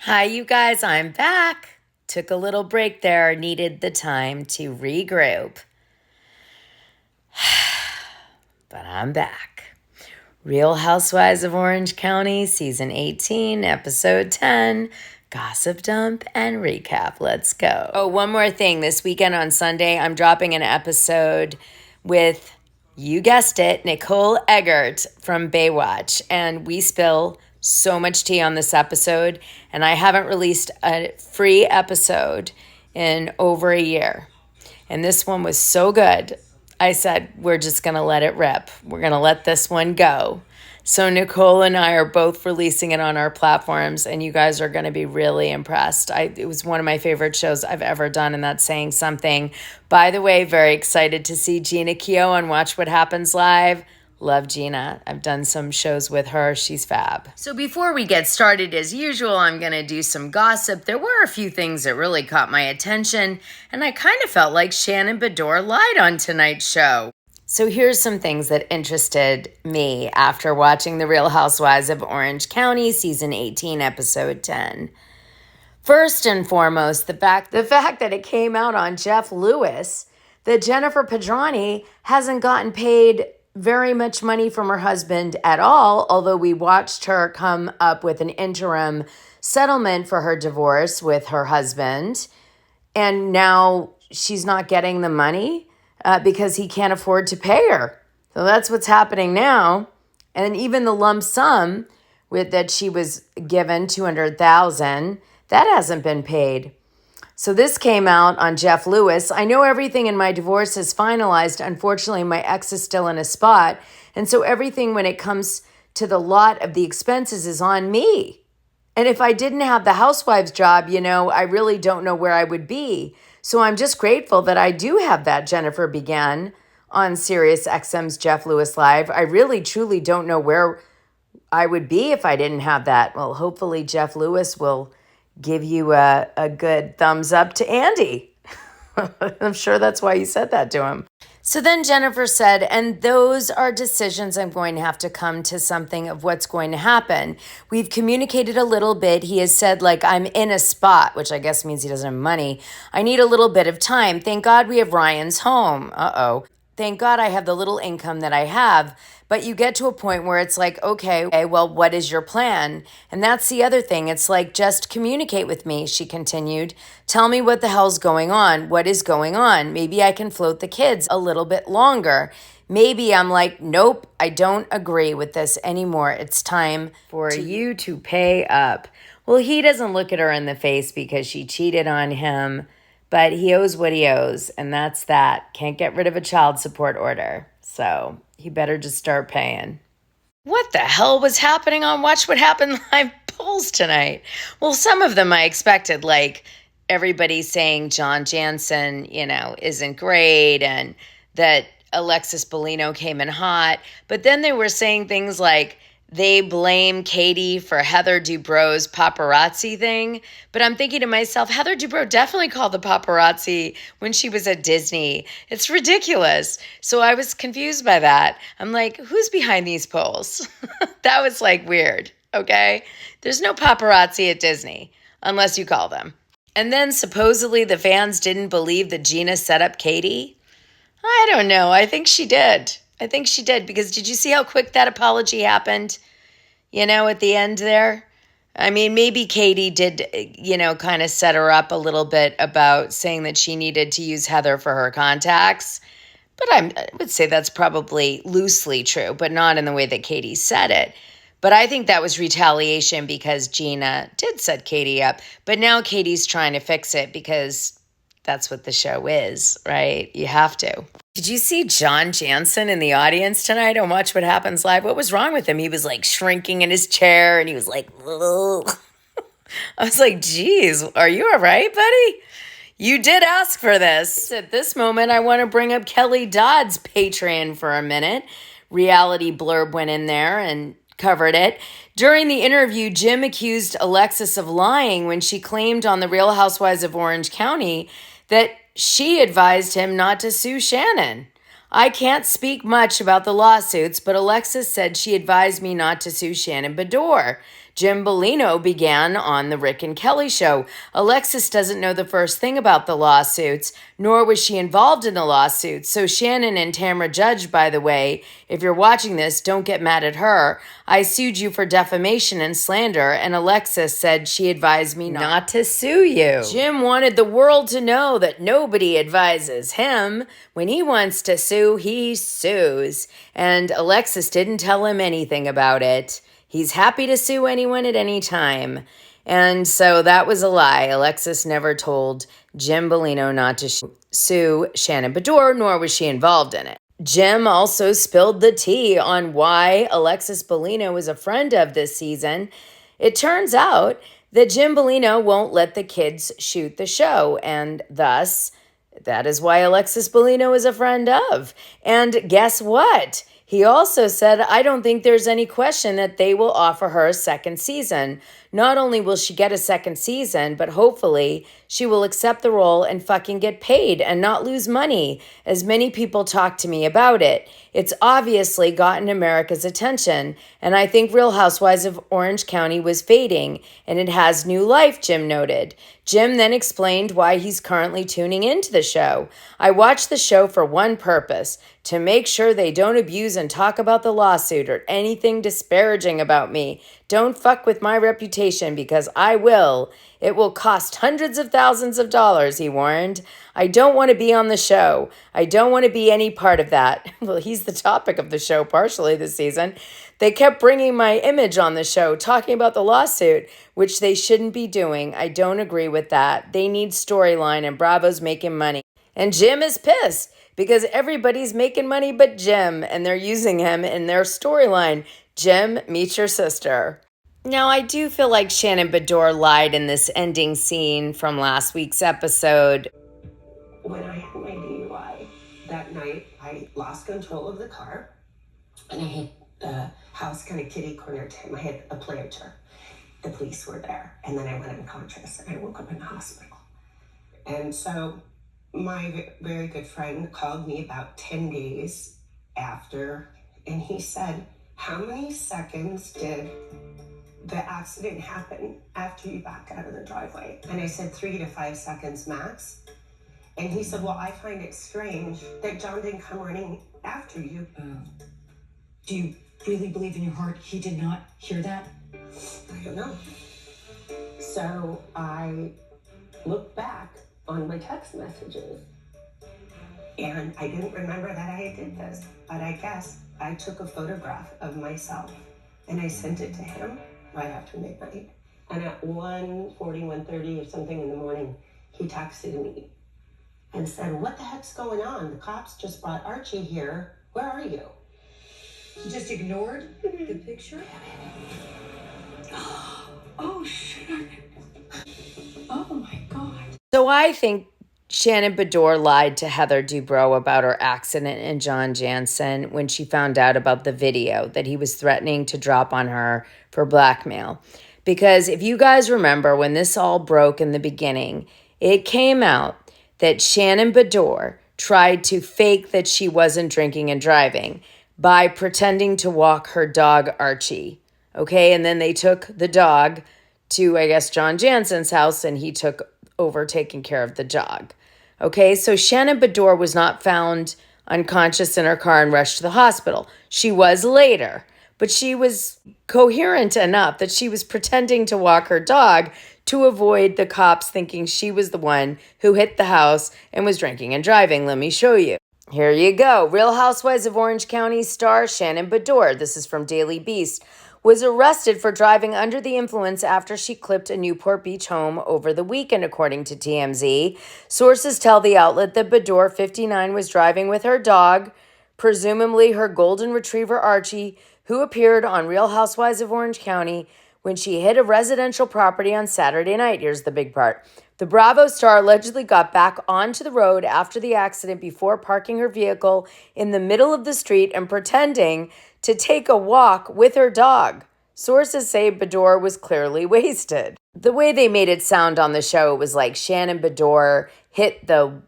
Hi, you guys, I'm back. Took a little break there, needed the time to regroup. But I'm back. Real Housewives of Orange County, Season 18, Episode 10, Gossip Dump and Recap. Let's go. Oh, one more thing. This weekend on Sunday, I'm dropping an episode with, you guessed it, Nicole Eggert from Baywatch. And we spill so much tea on this episode, and I haven't released a free episode in over a year. And this one was so good, I said, we're just going to let it rip. We're going to let this one go. So Nicole and I are both releasing it on our platforms, and you guys are going to be really impressed. It was one of my favorite shows I've ever done, and that's saying something. By the way, very excited to see Gina Keough on Watch What Happens Live. Love Gina. I've done some shows with her. She's fab. So before we get started, as usual, I'm going to do some gossip. There were a few things that really caught my attention, and I kind of felt like Shannon Beador lied on tonight's show. So here's some things that interested me after watching The Real Housewives of Orange County, Season 18, Episode 10. First and foremost, the fact that it came out on Jeff Lewis that Jennifer Pedranti hasn't gotten paid very much money from her husband at all, although we watched her come up with an interim settlement for her divorce with her husband. And now she's not getting the money because he can't afford to pay her. So that's what's happening now. And even the lump sum that she was given, $200,000, that hasn't been paid. So this came out on Jeff Lewis. I know everything in my divorce is finalized. Unfortunately, my ex is still in a spot. And so everything when it comes to the lot of the expenses is on me. And if I didn't have the housewives job, I really don't know where I would be. So I'm just grateful that I do have that, Jennifer began on Sirius XM's Jeff Lewis Live. I really, truly don't know where I would be if I didn't have that. Well, hopefully Jeff Lewis will give you a good thumbs up to Andy. I'm sure that's why you said that to him. So then Jennifer said, and those are decisions I'm going to have to come to something of what's going to happen. We've communicated a little bit. He has said, I'm in a spot, which I guess means he doesn't have money. I need a little bit of time. Thank God we have Ryan's home. Thank God I have the little income that I have. But you get to a point where it's like, okay, well, what is your plan? And that's the other thing. It's like, just communicate with me, she continued. Tell me what the hell's going on. What is going on? Maybe I can float the kids a little bit longer. Maybe I'm like, nope, I don't agree with this anymore. It's time for you to pay up. Well, he doesn't look at her in the face because she cheated on him, but he owes what he owes, and that's that. Can't get rid of a child support order. So he better just start paying. What the hell was happening on Watch What Happened Live polls tonight? Well, some of them I expected, like everybody saying John Janssen, isn't great, and that Alexis Bellino came in hot. But then they were saying things like they blame Katie for Heather Dubrow's paparazzi thing. But I'm thinking to myself, Heather Dubrow definitely called the paparazzi when she was at Disney. It's ridiculous. So I was confused by that. I'm like, who's behind these polls? That was weird, okay? There's no paparazzi at Disney, unless you call them. And then supposedly the fans didn't believe that Gina set up Katie. I don't know. I think she did. Because did you see how quick that apology happened? At the end there? I mean, maybe Katie did, kind of set her up a little bit about saying that she needed to use Heather for her contacts. But I would say that's probably loosely true, but not in the way that Katie said it. But I think that was retaliation because Gina did set Katie up. But now Katie's trying to fix it because that's what the show is, right? You have to. Did you see John Janssen in the audience tonight on Watch What Happens Live? What was wrong with him? He was shrinking in his chair and he was like, ugh. I was like, geez, are you all right, buddy? You did ask for this. At this moment, I want to bring up Kelly Dodd's Patreon for a minute. Reality Blurb went in there and covered it. During the interview, Jim accused Alexis of lying when she claimed on The Real Housewives of Orange County that she advised him not to sue Shannon. I can't speak much about the lawsuits, but Alexis said she advised me not to sue Shannon Beador. Jim Bellino began on The Rick and Kelly Show. Alexis doesn't know the first thing about the lawsuits, nor was she involved in the lawsuits. So Shannon and Tamra Judge, by the way, if you're watching this, don't get mad at her. I sued you for defamation and slander, and Alexis said she advised me not to sue you. Jim wanted the world to know that nobody advises him. When he wants to sue, he sues. And Alexis didn't tell him anything about it. He's happy to sue anyone at any time. And so that was a lie. Alexis never told Jim Bellino not to sue Shannon Beador, nor was she involved in it. Jim also spilled the tea on why Alexis Bellino was a friend of this season. It turns out that Jim Bellino won't let the kids shoot the show, and thus, that is why Alexis Bellino is a friend of. And guess what? He also said, I don't think there's any question that they will offer her a second season. Not only will she get a second season, but hopefully she will accept the role and fucking get paid and not lose money, as many people talk to me about it. It's obviously gotten America's attention, and I think Real Housewives of Orange County was fading, and it has new life, Jim noted. Jim then explained why he's currently tuning into the show. I watch the show for one purpose, to make sure they don't abuse and talk about the lawsuit or anything disparaging about me. Don't fuck with my reputation because I will. It will cost hundreds of thousands of dollars, he warned. I don't want to be on the show. I don't want to be any part of that. Well, he's the topic of the show partially this season. They kept bringing my image on the show, talking about the lawsuit, which they shouldn't be doing. I don't agree with that. They need storyline, and Bravo's making money. And Jim is pissed because everybody's making money but Jim, and they're using him in their storyline. Jim, meet your sister. Now, I do feel like Shannon Beador lied in this ending scene from last week's episode. When I had my DUI that night, I lost control of the car, and I hit the house kind of kitty corner to him. I hit a planter. The police were there, and then I went unconscious, and I woke up in the hospital. And so my very good friend called me about 10 days after, and he said, how many seconds did the accident happen after you backed out of the driveway? And I said 3 to 5 seconds max. And he said, well, I find it strange that John didn't come running after you. Do you really believe in your heart he did not hear that? I don't know. So I looked back on my text messages, and I didn't remember that I did this, but I guess I took a photograph of myself and I sent it to him right after midnight. And at 1:30 or something in the morning, he texted me and said, what the heck's going on? The cops just brought Archie here. Where are you? He just ignored the picture? Oh, shit. Oh, my God. So I think Shannon Beador lied to Heather Dubrow about her accident and John Janssen when she found out about the video that he was threatening to drop on her for blackmail. Because if you guys remember when this all broke in the beginning, it came out that Shannon Beador tried to fake that she wasn't drinking and driving by pretending to walk her dog Archie. Okay, and then they took the dog to, I guess, John Janssen's house, and he took over taking care of the dog. Okay, so Shannon Beador was not found unconscious in her car and rushed to the hospital. She was later, but she was coherent enough that she was pretending to walk her dog to avoid the cops thinking she was the one who hit the house and was drinking and driving. Let me show you. Here you go. Real Housewives of Orange County star Shannon Beador, this is from Daily Beast, was arrested for driving under the influence after she clipped a Newport Beach home over the weekend, according to TMZ. Sources tell the outlet that Beador, 59, was driving with her dog, presumably her golden retriever Archie, who appeared on Real Housewives of Orange County when she hit a residential property on Saturday night. Here's the big part. The Bravo star allegedly got back onto the road after the accident before parking her vehicle in the middle of the street and pretending to take a walk with her dog. Sources say Beador was clearly wasted. The way they made it sound on the show, it was like Shannon Beador hit the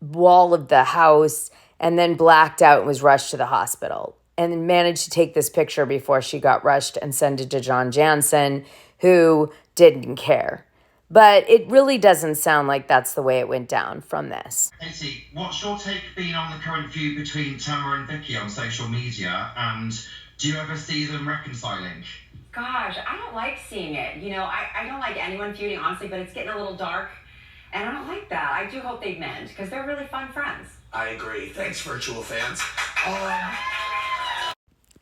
wall of the house and then blacked out and was rushed to the hospital. and managed to take this picture before she got rushed and send it to John Janssen, who didn't care. But it really doesn't sound like that's the way it went down from this. Katie, what's your take been on the current feud between Tamara and Vicky on social media? And do you ever see them reconciling? Gosh, I don't like seeing it. I don't like anyone feuding, honestly, but it's getting a little dark. And I don't like that. I do hope they mend, because they're really fun friends. I agree. Thanks, virtual fans.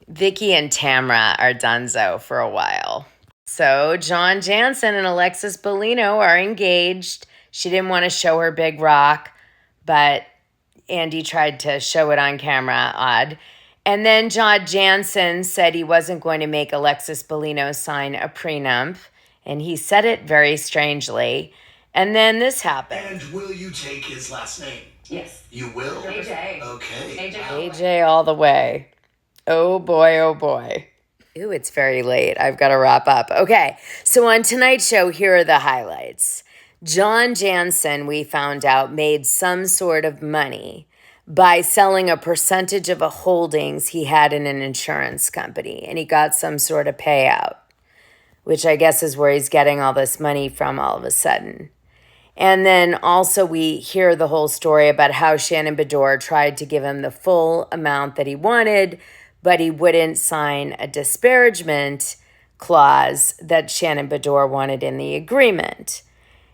Vicky and Tamara are donezo for a while. So John Janssen and Alexis Bellino are engaged. She didn't want to show her big rock, but Andy tried to show it on camera. Odd. And then John Janssen said he wasn't going to make Alexis Bellino sign a prenup, and he said it very strangely. And then this happened. And will you take his last name? Yes. You will? AJ. Okay. AJ all the way. Oh boy, oh boy. Ooh, it's very late. I've got to wrap up. Okay, so on tonight's show, here are the highlights. John Janssen, we found out, made some sort of money by selling a percentage of a holdings he had in an insurance company, and he got some sort of payout, which I guess is where he's getting all this money from all of a sudden. And then also we hear the whole story about how Shannon Beador tried to give him the full amount that he wanted, but he wouldn't sign a disparagement clause that Shannon Beador wanted in the agreement.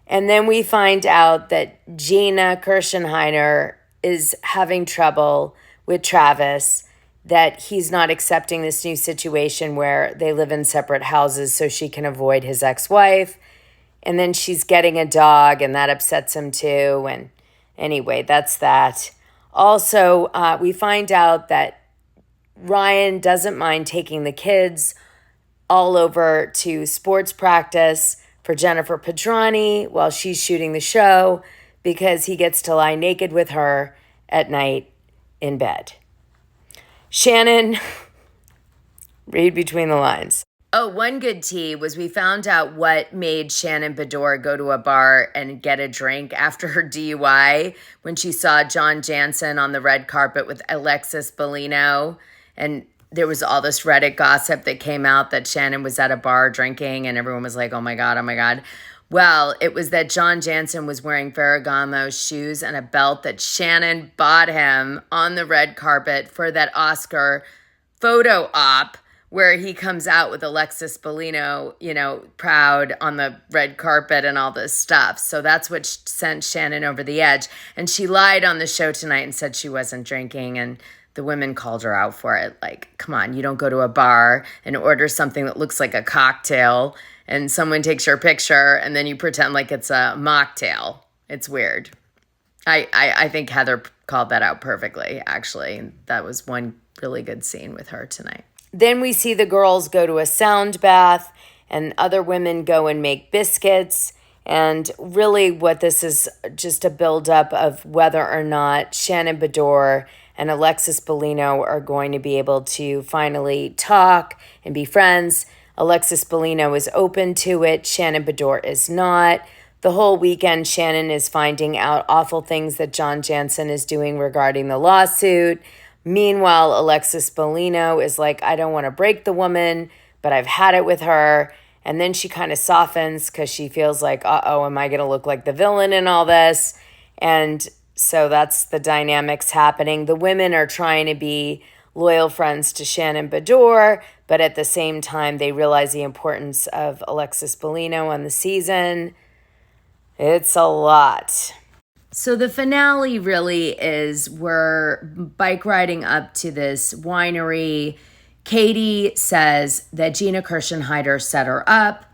And then we find out that Gina Keough is having trouble with Travis, that he's not accepting this new situation where they live in separate houses so she can avoid his ex-wife. And then she's getting a dog, and that upsets him too. And anyway, that's that. Also, we find out that Ryan doesn't mind taking the kids all over to sports practice for Jennifer Pedranti while she's shooting the show, because he gets to lie naked with her at night in bed. Shannon, read between the lines. Oh, one good tea was we found out what made Shannon Beador go to a bar and get a drink after her DUI when she saw John Janssen on the red carpet with Alexis Bellino. And there was all this Reddit gossip that came out that Shannon was at a bar drinking, and everyone was like, oh my God, oh my God. Well, it was that John Janssen was wearing Ferragamo shoes and a belt that Shannon bought him on the red carpet for that Oscar photo op, where he comes out with Alexis Bellino, proud on the red carpet and all this stuff. So that's what sent Shannon over the edge. And she lied on the show tonight and said she wasn't drinking, and the women called her out for it. Like, come on, you don't go to a bar and order something that looks like a cocktail and someone takes your picture and then you pretend like it's a mocktail. It's weird. I think Heather called that out perfectly, actually. That was one really good scene with her tonight. Then we see the girls go to a sound bath and other women go and make biscuits. And really what this is just a buildup of whether or not Shannon Beador and Alexis Bellino are going to be able to finally talk and be friends. Alexis Bellino is open to it. Shannon Beador is not. The whole weekend, Shannon is finding out awful things that John Janssen is doing regarding the lawsuit. Meanwhile, Alexis Bellino is like, I don't want to break the woman, but I've had it with her. And then she kind of softens because she feels like, uh-oh, am I going to look like the villain in all this? And so that's the dynamics happening. The women are trying to be loyal friends to Shannon Beador, but at the same time, they realize the importance of Alexis Bellino on the season. It's a lot. So the finale really is we're bike riding up to this winery. Katie says that Gina Keough set her up,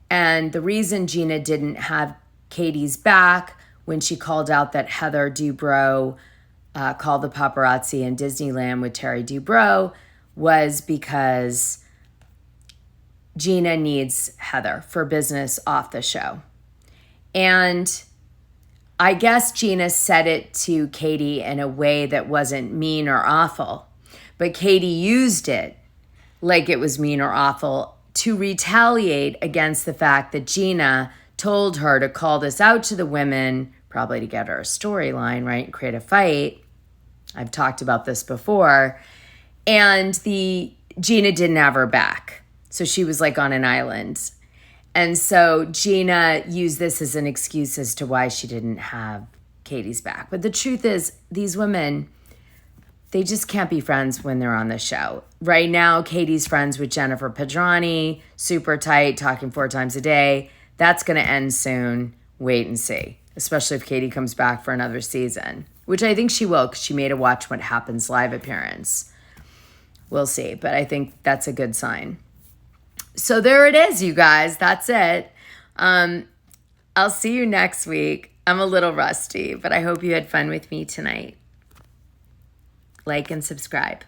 and the reason Gina didn't have Katie's back when she called out that Heather Dubrow called the paparazzi in Disneyland with Terry Dubrow was because Gina needs Heather for business off the show. And I guess Gina said it to Katie in a way that wasn't mean or awful, but Katie used it like it was mean or awful to retaliate against the fact that Gina told her to call this out to the women, probably to get her a storyline, right, and create a fight. I've talked about this before. And Gina didn't have her back. So she was like on an island. And so Gina used this as an excuse as to why she didn't have Katie's back. But the truth is, these women, they just can't be friends when they're on the show. Right now, Katie's friends with Jennifer Pedranti, super tight, talking 4 times a day. That's going to end soon. Wait and see, especially if Katie comes back for another season, which I think she will because she made a Watch What Happens live appearance. We'll see, but I think that's a good sign. So there it is, you guys. That's it. I'll see you next week. I'm a little rusty, but I hope you had fun with me tonight. Like and subscribe.